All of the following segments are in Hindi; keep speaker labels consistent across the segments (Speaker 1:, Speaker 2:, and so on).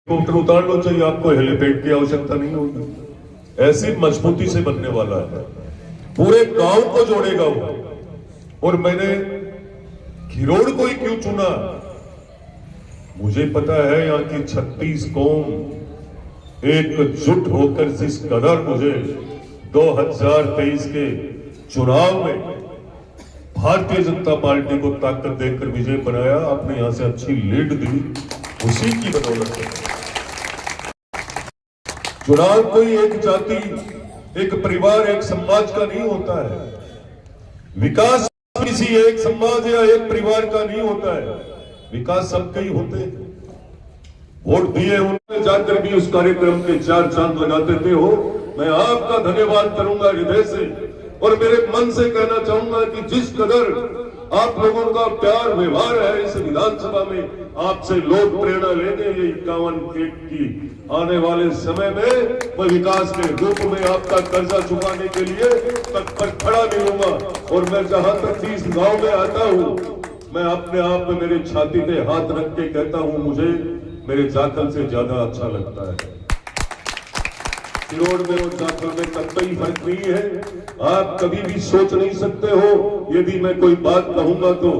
Speaker 1: हेलीकॉप्टर उतार लो, चाहिए आपको हेलीपैड की आवश्यकता नहीं होगी। ऐसी मजबूती से बनने वाला है, पूरे गांव को जोड़ेगा वो। और मैंने खिरोड़ को ही क्यों चुना, मुझे पता है यहाँ की 36 कौम एकजुट होकर जिस कदर मुझे 2023 के चुनाव में भारतीय जनता पार्टी को ताकत देकर विजय बनाया, आपने यहां से अच्छी लीड दी, उसी की बदौलत है। चुनाव कोई एक जाति, एक परिवार, एक समाज का नहीं होता है। विकास किसी एक समाज या एक परिवार का नहीं होता है, विकास सबके ही होते हैं। वोट दिए उन्होंने जाकर भी उस कार्यक्रम के 4 चांद लगा देते हो। मैं आपका धन्यवाद करूंगा हृदय से, और मेरे मन से कहना चाहूंगा कि जिस कदर आप लोगों का प्यार व्यवहार है इस विधानसभा में, आपसे लोग प्रेरणा लेंगे। ये 51 फीट की आने वाले समय में मैं विकास के रूप में आपका कर्जा चुकाने के लिए तत्पर खड़ा मिलूंगा। और मैं जहां तक इस गांव में आता हूं, मैं अपने आप में मेरे छाती पे हाथ रख के कहता हूं, मुझे मेरे जाखल से ज्यादा अच्छा लगता है। खिरोड़ में और जाखल में कतई फर्क नहीं है। आप कभी भी सोच नहीं सकते हो, यदि मैं कोई बात कहूंगा तो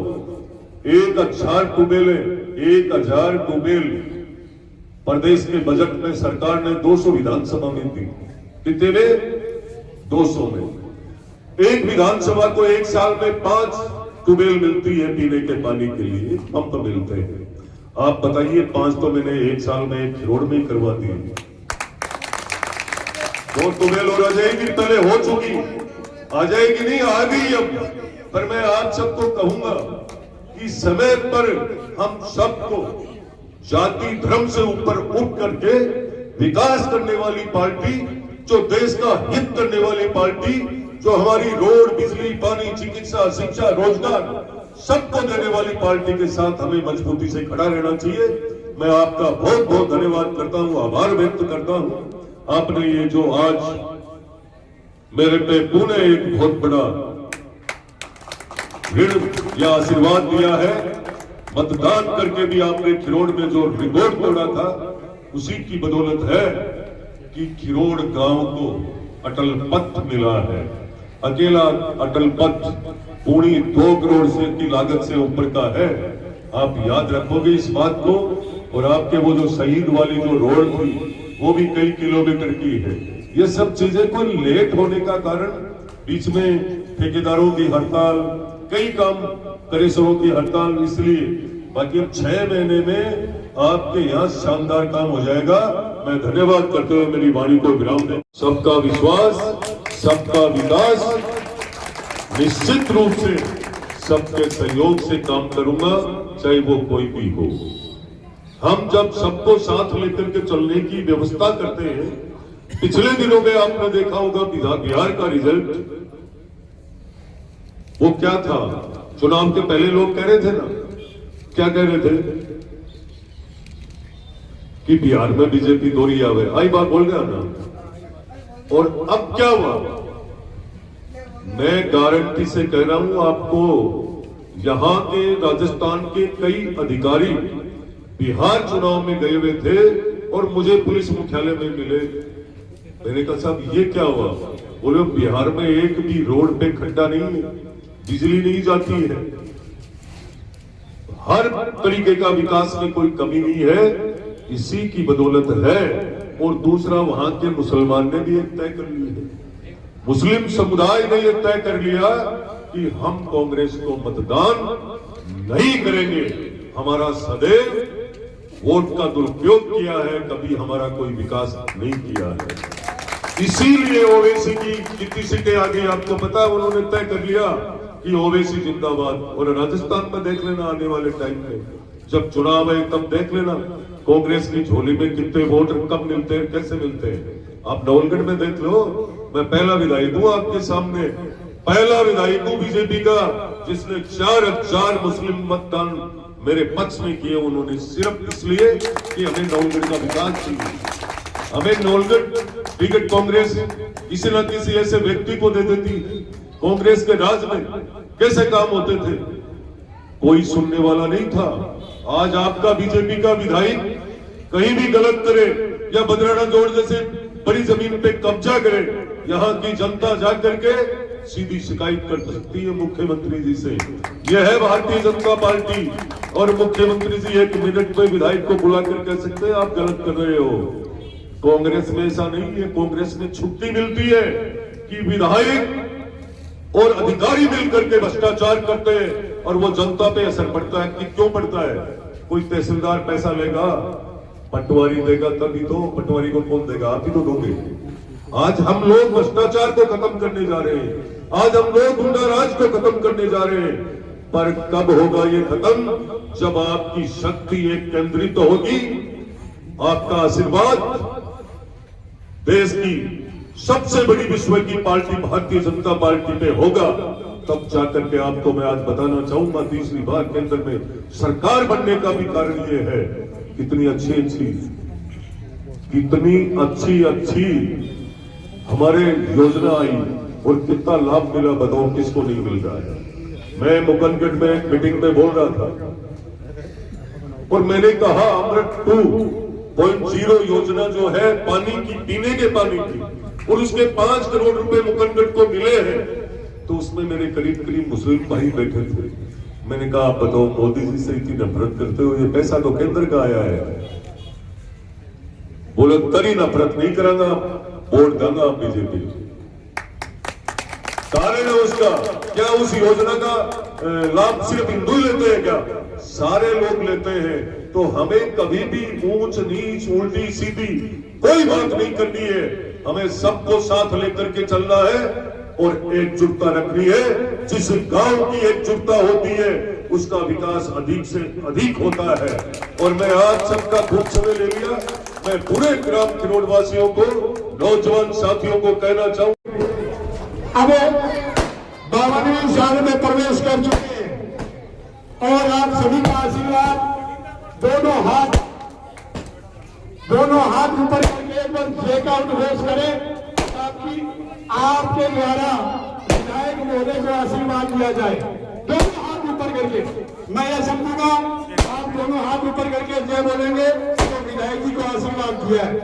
Speaker 1: 1000 ट्यूबवेल प्रदेश के बजट में सरकार ने 200 विधानसभा में दी। कितने में? 200 में। एक विधानसभा को एक साल में 5 ट्यूबवेल मिलती है पीने के पानी के लिए, पंप मिलते हैं। आप बताइए, 5 तो मैंने एक साल में एक खिरोड़ में करवा दिए। 2 ट्यूबवेल और आ जाएगी, पहले हो चुकी, आ जाएगी नहीं, आ गई अब। पर मैं आप सबको कहूंगा कि समय पर हम सबको जाति धर्म से ऊपर उठ करके विकास करने वाली पार्टी, जो देश का हित करने वाली पार्टी, जो हमारी रोड, बिजली, पानी, चिकित्सा, शिक्षा, रोजगार सबको देने वाली पार्टी के साथ हमें मजबूती से खड़ा रहना चाहिए। मैं आपका बहुत बहुत धन्यवाद करता हूं, आभार व्यक्त करता हूं। आपने ये जो आज मेरे पे पुणे एक बहुत बड़ा ऋण या आशीर्वाद दिया है, मतदान करके भी आपने खिरोड़ में जो रिकॉर्ड तोड़ा था, उसी की बदौलत है कि खिरोड़ गांव को अटल पथ मिला है। अकेला अटल पथ पूरी 2 करोड़ से की लागत से ऊपर का है। आप याद रखोगे इस बात को। और आपके वो जो शहीद वाली जो रोड थी, वो भी कई किलोमीटर की है। ये सब चीजें कोई लेट होने का कारण, बीच में ठेकेदारों की हड़ताल, कई काम करेसरों की हड़ताल, इसलिए। बाकी अब 6 महीने में आपके यहाँ शानदार काम हो जाएगा। मैं धन्यवाद करते हुए मेरी वाणी को विराम दे। सबका विश्वास, सबका विकास, निश्चित रूप से सबके सहयोग से काम करूंगा, चाहे वो कोई भी हो। हम जब सबको साथ लेकर के चलने की व्यवस्था करते हैं, पिछले दिनों में आपने देखा होगा बिहार का रिजल्ट, वो क्या था? चुनाव के पहले लोग कह रहे थे ना, क्या कह रहे थे कि बिहार में बीजेपी दोहरी आवे, आई बात बोल गया ना। और अब क्या हुआ? मैं गारंटी से कह रहा हूं आपको, यहां के राजस्थान के कई अधिकारी बिहार चुनाव में गए हुए थे और मुझे पुलिस मुख्यालय में मिले। मैंने कहा, साहब ये क्या हुआ? बोले, बिहार में एक भी रोड पे खड्डा नहीं है, बिजली नहीं जाती है, हर तरीके का विकास में कोई कमी नहीं है, इसी की बदौलत है। और दूसरा, वहां के मुसलमान ने भी एक तय कर लिया है, मुस्लिम समुदाय ने यह तय कर लिया कि हम कांग्रेस को मतदान नहीं करेंगे। हमारा सदैव वोट का दुरुपयोग किया है, कभी हमारा कोई विकास नहीं किया है। इसीलिए ओवैसी की कितनी सीटें आ गई आपको पता है? उन्होंने तय कर लिया कि ओवैसी जिंदाबाद। और राजस्थान में देख लेना, आने वाले टाइम में जब चुनाव है तब देख लेना कांग्रेस की झोली में कितने वोट कब मिलते हैं, कैसे मिलते हैं। आप नवलगढ़ में देख लो, मैं पहला विधायक हूं आपके सामने, पहला विधायक हूं बीजेपी का जिसने 4000 मुस्लिम मतदान मेरे पक्ष में किए। उन्होंने सिर्फ इसलिए कि हमें नवलगढ़ का विकास चाहिए। हमें नवलगढ़ टिकट कांग्रेस किसी न किसी ऐसे व्यक्ति को दे देती। कांग्रेस के राज में कैसे काम होते थे, कोई सुनने वाला नहीं था। आज आपका बीजेपी का विधायक कहीं भी गलत करे या बदराना जोड़ जैसे बड़ी जमीन पे कब्जा करे, यहाँ की जनता जा करके सीधी शिकायत कर सकती है मुख्यमंत्री जी से। यह है भारतीय जनता पार्टी। और मुख्यमंत्री जी 1 मिनट में विधायक को बुला कर कह सकते हैं आप गलत कर रहे हो। कांग्रेस में ऐसा नहीं है। कांग्रेस में छुट्टी मिलती है कि विधायक और अधिकारी मिलकर के भ्रष्टाचार करते हैं और वो जनता पे असर पड़ता है। कि क्यों पड़ता है? कोई तहसीलदार पैसा लेगा, पटवारी देगा, तभी तो। पटवारी को कौन देगा? आप ही तो दोगे। आज हम लोग भ्रष्टाचार को खत्म करने जा रहे हैं, आज हम लोग गुंडा राज को खत्म करने जा रहे हैं। पर कब होगा ये खत्म? जब आपकी शक्ति एक केंद्रित होगी, आपका आशीर्वाद देश की सबसे बड़ी विश्व की पार्टी भारतीय जनता पार्टी पे होगा, तब जाकर के आपको मैं आज बताना चाहूंगा तीसरी बार केंद्र में सरकार बनने का भी कारण ये है। कितनी अच्छी हमारे योजना आई और कितना लाभ मिला, बताओ किसको नहीं मिल रहा है। मैं मुकनगढ़ में एक मीटिंग में बोल रहा था और मैंने कहा अमृत 2.0 योजना जो है पानी की, पीने के पानी की, और उसके 5 करोड़ रुपए मुकनगढ़ को मिले हैं, तो उसमें मेरे करीब मुस्लिम भाई बैठे थे। मैंने कहा आप बताओ मोदी जी से इतनी नफरत करते हो, ये पैसा तो केंद्र का आया है। बोले तरी नफरत नहीं करांगा, वोट देंगे आप बीजेपी। कारण है उसका क्या? उस योजना का लाभ सिर्फ हिंदू लेते हैं क्या? सारे लोग लेते हैं। तो हमें कभी भी ऊंच नीच उल्टी सीधी कोई बात नहीं करनी है। हमें सबको साथ लेकर के चलना है और एकजुटता रखनी है। जिस गांव की एकजुटता होती है उसका विकास अधिक से अधिक होता है। और मैं आज सबका खूब समय ले लिया। मैं पूरे ग्राम किरोड़ वासियों को, नौजवान साथियों को कहना चाहूँ,
Speaker 2: अब 52वें साल में प्रवेश कर चुके हैं और आप सभी का आशीर्वाद दोनों हाथ ऊपर करके एक बार ब्रेकआउट घोष करें ताकि आपके द्वारा विधायक महोदय को आशीर्वाद दिया जाए। दोनों हाथ ऊपर करके मैं यह समझूंगा, आप दोनों हाथ ऊपर करके जय बोलेंगे तो विधायक जी को आशीर्वाद दिया है।